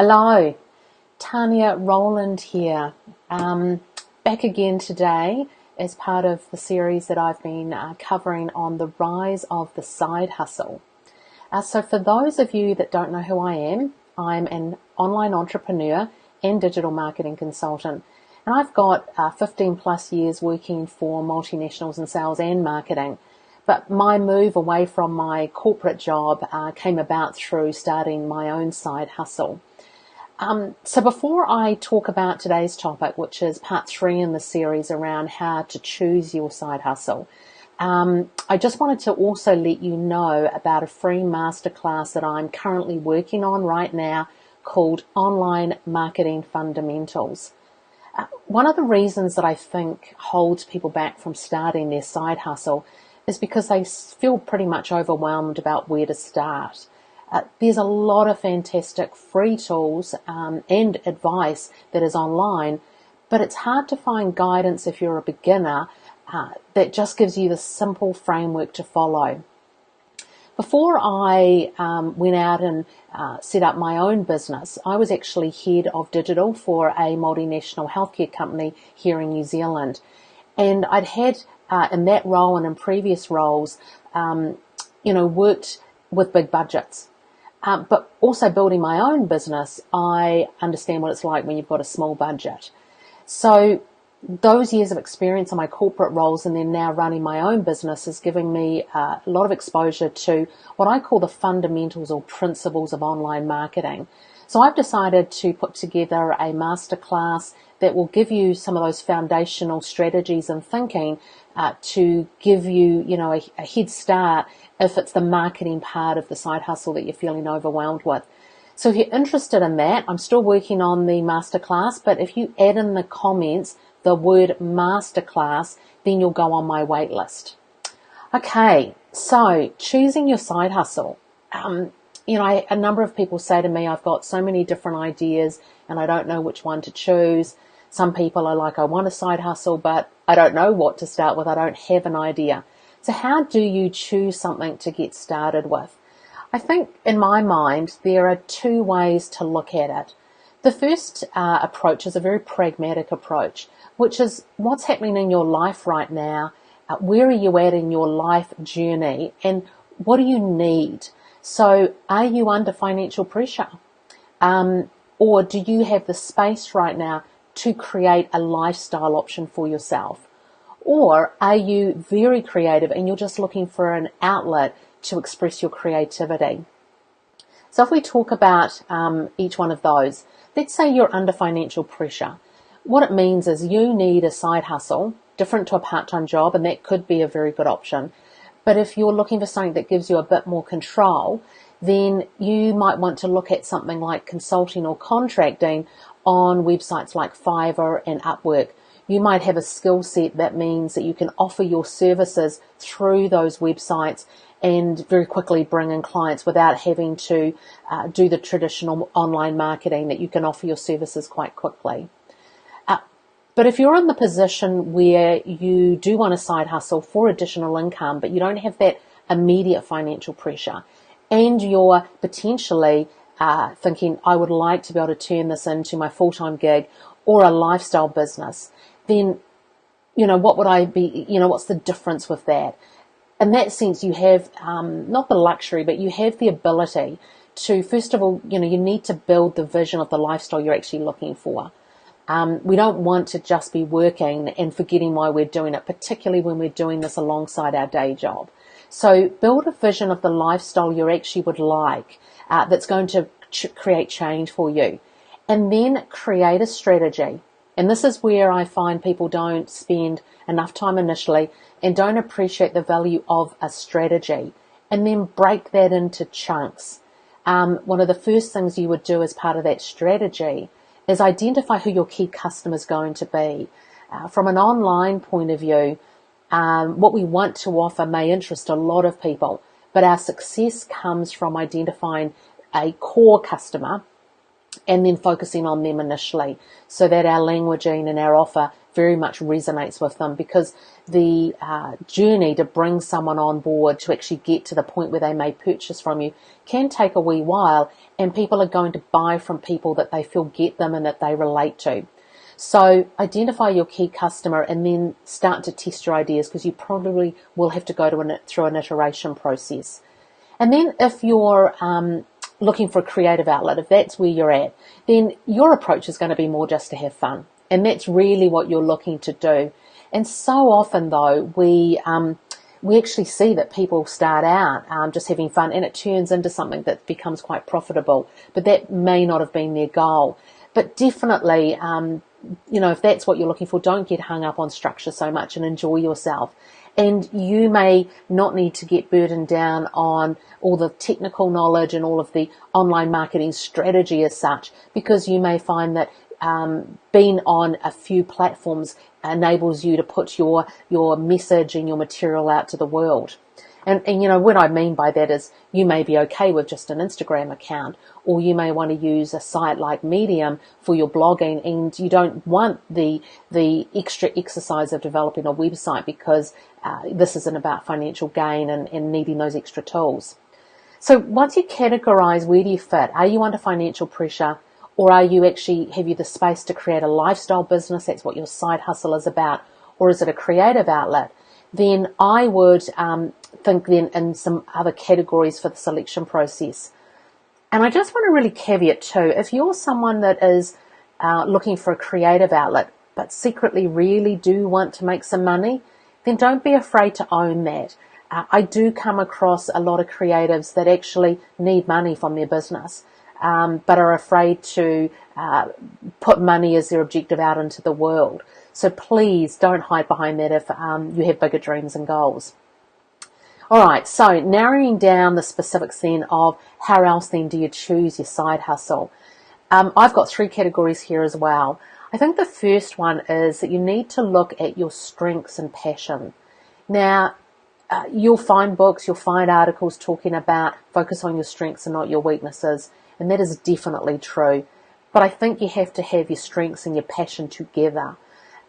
Hello, Tanya Rowland here. Back again today as part of the series that I've been covering on the rise of the side hustle. So for those of you that don't know who I am, I'm an online entrepreneur and digital marketing consultant. And I've got 15 plus years working for multinationals in sales and marketing. But my move away from my corporate job came about through starting my own side hustle. So before I talk about today's topic, which is part 3 in the series around how to choose your side hustle, I just wanted to also let you know about a free masterclass that I'm currently working on right now called Online Marketing Fundamentals. One of the reasons that I think holds people back from starting their side hustle is because they feel pretty much overwhelmed about where to start. There's a lot of fantastic free tools and advice that is online, but it's hard to find guidance if you're a beginner that just gives you the simple framework to follow. Before I went out and set up my own business, I was actually head of digital for a multinational healthcare company here in New Zealand. And I'd had in that role and in previous roles, worked with big budgets. But also building my own business, I understand what it's like when you've got a small budget. So those years of experience in my corporate roles and then now running my own business is giving me a lot of exposure to what I call the fundamentals or principles of online marketing. So I've decided to put together a masterclass that will give you some of those foundational strategies and thinking to give you, a head start if it's the marketing part of the side hustle that you're feeling overwhelmed with. So if you're interested in that, I'm still working on the masterclass, but if you add in the comments the word masterclass, then you'll go on my wait list. Okay, so choosing your side hustle. A number of people say to me, I've got so many different ideas and I don't know which one to choose. Some people are like, I want a side hustle, but I don't know what to start with. I don't have an idea. So how do you choose something to get started with? I think in my mind, there are 2 ways to look at it. The first approach is a very pragmatic approach, which is what's happening in your life right now, where are you at in your life journey, and what do you need? So are you under financial pressure? Or do you have the space right now to create a lifestyle option for yourself? Or are you very creative and you're just looking for an outlet to express your creativity? So if we talk about each one of those, let's say you're under financial pressure. What it means is you need a side hustle, different to a part-time job, and that could be a very good option. But if you're looking for something that gives you a bit more control, then you might want to look at something like consulting or contracting on websites like Fiverr and Upwork. You might have a skill set that means that you can offer your services through those websites and very quickly bring in clients without having to do the traditional online marketing, that you can offer your services quite quickly. But if you're in the position where you do want a side hustle for additional income, but you don't have that immediate financial pressure, and you're potentially thinking, I would like to be able to turn this into my full-time gig or a lifestyle business, then, what would I be, what's the difference with that? In that sense, you have not the luxury, but you have the ability to, first of all, you need to build the vision of the lifestyle you're actually looking for. We don't want to just be working and forgetting why we're doing it, particularly when we're doing this alongside our day job. So build a vision of the lifestyle you actually would like that's going to create change for you. And then create a strategy. And this is where I find people don't spend enough time initially and don't appreciate the value of a strategy. And then break that into chunks. One of the first things you would do as part of that strategy is identify who your key customer is going to be. From an online point of view, what we want to offer may interest a lot of people, but our success comes from identifying a core customer and then focusing on them initially so that our languaging and our offer very much resonates with them, because the journey to bring someone on board to actually get to the point where they may purchase from you can take a wee while, and people are going to buy from people that they feel get them and that they relate to. So identify your key customer and then start to test your ideas, because you probably will have to go through an iteration process. And then if you're looking for a creative outlet, if that's where you're at, then your approach is going to be more just to have fun. And that's really what you're looking to do. And so often, though, we actually see that people start out just having fun, and it turns into something that becomes quite profitable. But that may not have been their goal. But definitely, if that's what you're looking for, don't get hung up on structure so much and enjoy yourself. And you may not need to get burdened down on all the technical knowledge and all of the online marketing strategy as such, because you may find that being on a few platforms enables you to put your message and your material out to the world. And what I mean by that is you may be okay with just an Instagram account, or you may want to use a site like Medium for your blogging, and you don't want the extra exercise of developing a website, because this isn't about financial gain and needing those extra tools. So once you categorize where do you fit, are you under financial pressure, or have you the space to create a lifestyle business? That's what your side hustle is about. Or is it a creative outlet? Then I would think then in some other categories for the selection process. And I just want to really caveat too, if you're someone that is looking for a creative outlet, but secretly really do want to make some money, then don't be afraid to own that. I do come across a lot of creatives that actually need money from their business, but are afraid to put money as their objective out into the world. So please don't hide behind that if you have bigger dreams and goals. All right, so narrowing down the specifics then of how else then do you choose your side hustle. I've got 3 categories here as well. I think the first one is that you need to look at your strengths and passion. Now, you'll find books, you'll find articles talking about focus on your strengths and not your weaknesses, and that is definitely true. But I think you have to have your strengths and your passion together.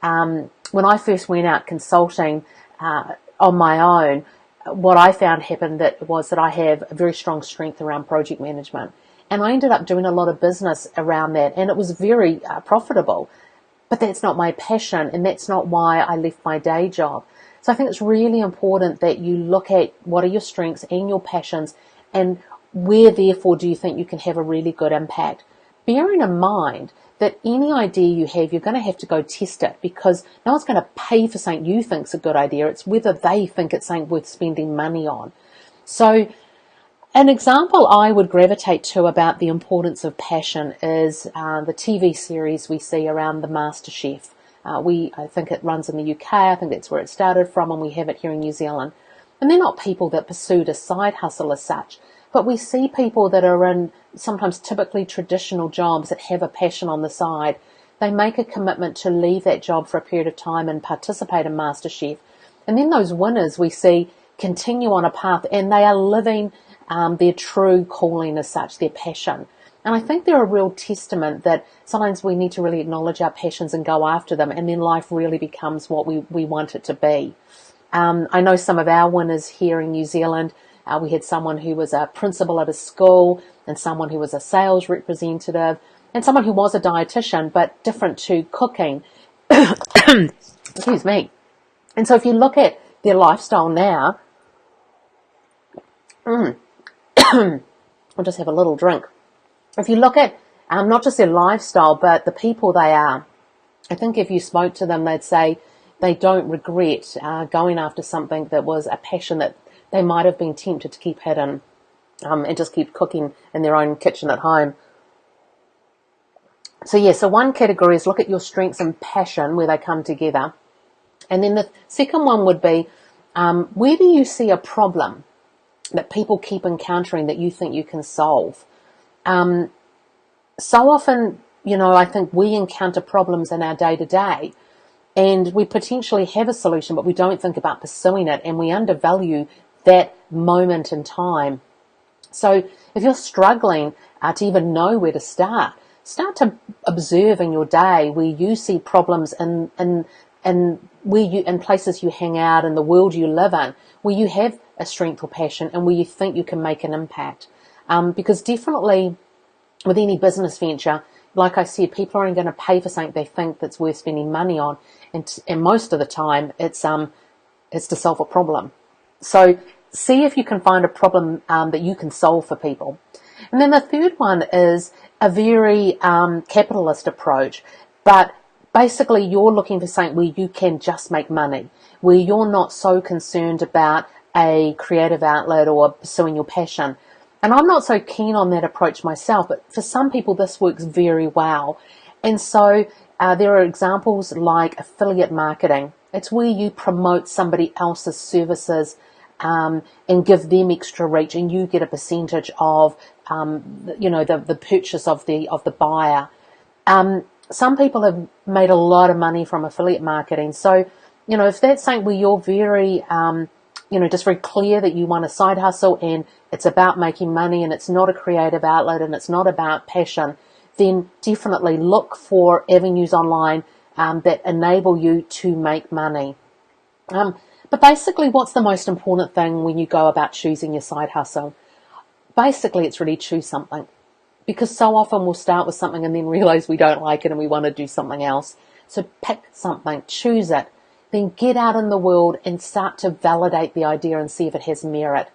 When I first went out consulting on my own, what I found happened was that I have a very strong strength around project management. And I ended up doing a lot of business around that, and it was very profitable. But that's not my passion, and that's not why I left my day job. So I think it's really important that you look at what are your strengths and your passions, and where therefore do you think you can have a really good impact. Bearing in mind that any idea you have, you're going to have to go test it, because no one's going to pay for something you think's a good idea. It's whether they think it's something worth spending money on. So an example I would gravitate to about the importance of passion is the TV series we see around the MasterChef. I think it runs in the UK. I think that's where it started from, and we have it here in New Zealand. And they're not people that pursued a side hustle as such, but we see people that are in sometimes typically traditional jobs that have a passion on the side. They make a commitment to leave that job for a period of time and participate in MasterChef. And then those winners we see continue on a path, and they are living their true calling as such, their passion. And I think they're a real testament that sometimes we need to really acknowledge our passions and go after them, and then life really becomes what we want it to be. I know some of our winners here in New Zealand. We had someone who was a principal at a school, and someone who was a sales representative, and someone who was a dietitian, but different to cooking. Excuse me. And so if you look at their lifestyle now, I'll just have a little drink. If you look at not just their lifestyle, but the people they are, I think if you spoke to them, they'd say they don't regret going after something that was a passion that they might have been tempted to keep hidden and just keep cooking in their own kitchen at home. So one category is look at your strengths and passion, where they come together. And then the second one would be, where do you see a problem that people keep encountering that you think you can solve? So often, I think we encounter problems in our day-to-day, and we potentially have a solution, but we don't think about pursuing it, and we undervalue that moment in time. So if you're struggling to even know where to start, start to observe in your day where you see problems and where you, in places you hang out, in the world you live in, where you have a strength or passion and where you think you can make an impact. Because definitely with any business venture, like I said, people aren't going to pay for something they think that's worth spending money on, and most of the time it's to solve a problem. So see if you can find a problem that you can solve for people. And then the third one is a very capitalist approach, but basically you're looking for something where you can just make money, where you're not so concerned about a creative outlet or pursuing your passion. And I'm not so keen on that approach myself, but for some people this works very well. And so there are examples like affiliate marketing. It's where you promote somebody else's services and give them extra reach, and you get a percentage of the purchase of the buyer. Some people have made a lot of money from affiliate marketing. So, if that's something where you're very just very clear that you want a side hustle and it's about making money and it's not a creative outlet and it's not about passion, then definitely look for avenues online that enable you to make money. But basically, what's the most important thing when you go about choosing your side hustle? Basically, it's really choose something. Because so often we'll start with something and then realize we don't like it and we want to do something else. So pick something, choose it, then get out in the world and start to validate the idea and see if it has merit.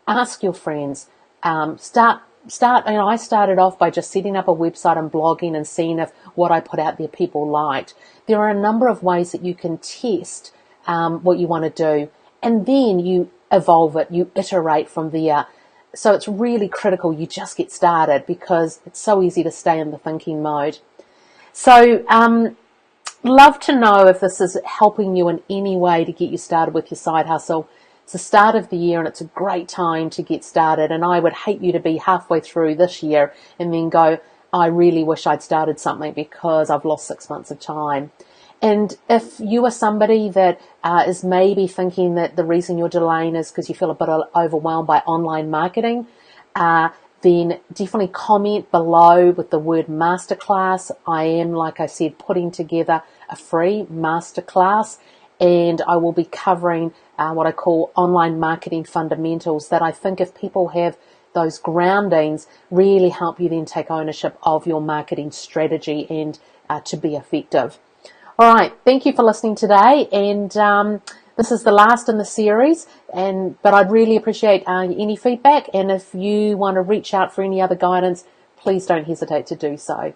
Ask your friends. I started off by just setting up a website and blogging and seeing if what I put out there people liked. There are a number of ways that you can test what you want to do, and then you evolve it, you iterate from there. So it's really critical you just get started, because it's so easy to stay in the thinking mode. So love to know if this is helping you in any way to get you started with your side hustle. It's the start of the year and it's a great time to get started, and I would hate you to be halfway through this year and then go, I really wish I'd started something because I've lost 6 months of time. And if you are somebody that is maybe thinking that the reason you're delaying is because you feel a bit overwhelmed by online marketing, then definitely comment below with the word masterclass. I am, like I said, putting together a free masterclass, and I will be covering what I call online marketing fundamentals that I think if people have those groundings really help you then take ownership of your marketing strategy and to be effective. All right, thank you for listening today, and this is the last in the series, but I'd really appreciate any feedback, and if you want to reach out for any other guidance, please don't hesitate to do so.